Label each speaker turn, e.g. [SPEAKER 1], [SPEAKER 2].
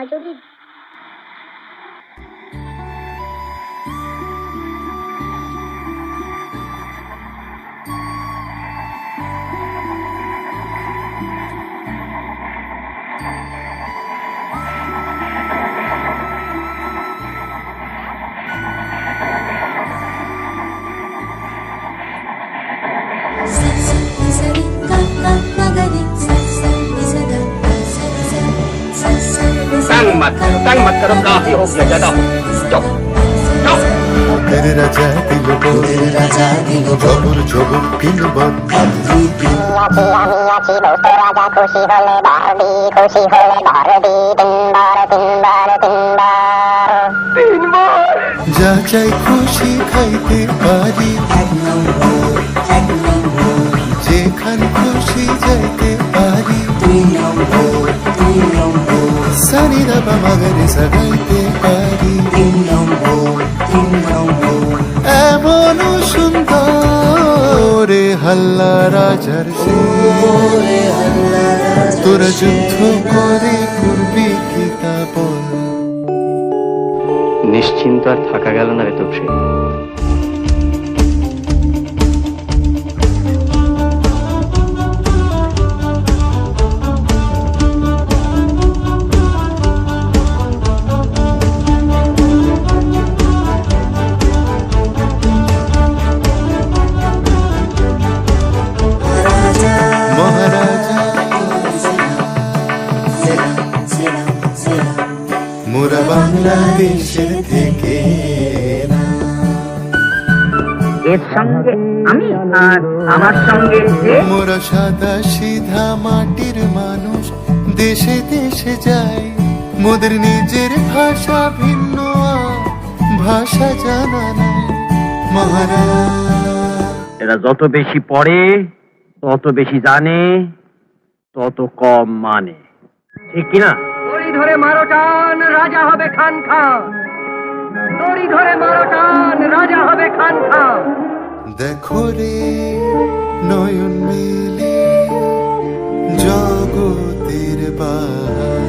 [SPEAKER 1] যদি
[SPEAKER 2] तंग मत करो काफी हो गया ज्यादा चुप चुप
[SPEAKER 3] तेरे राजा दिल जबुर जबुर पिन बन
[SPEAKER 4] আছি দোস্ত রাজা খুশি হলে বারবি তিনবার
[SPEAKER 3] যা চাই খুশি খাইতে পারি যেখান খুশি যাইতে পারি সানি দাবা মাগারে সাগাইতে পারি এমন সুন্দর হাল্লা রাজার সে তোরা যুদ্ধ করে করবি কি তা বল
[SPEAKER 2] নিশ্চিন্ত আর থাকা গেল না রে তোপসে
[SPEAKER 3] মোরা বাংলাদেশের থেকে
[SPEAKER 5] এর সঙ্গে আমি আর আমার সঙ্গে
[SPEAKER 3] মোরা সাদা সিধা মাটির মানুষ দেশে দেশে যায় মোদের নিজের ভাষা ভিন্ন ভাষা জানা নাই মহারাজ
[SPEAKER 2] এরা যত বেশি পড়ে তত বেশি জানে তত কম মানে ঠিক কিনা
[SPEAKER 5] দড়ি ধরে মারো টান রাজা হবে খান খান দড়ি ধরে মারো টান রাজা হবে খান খান
[SPEAKER 3] দেখো রে নয়ন মেলে জগতের বাহার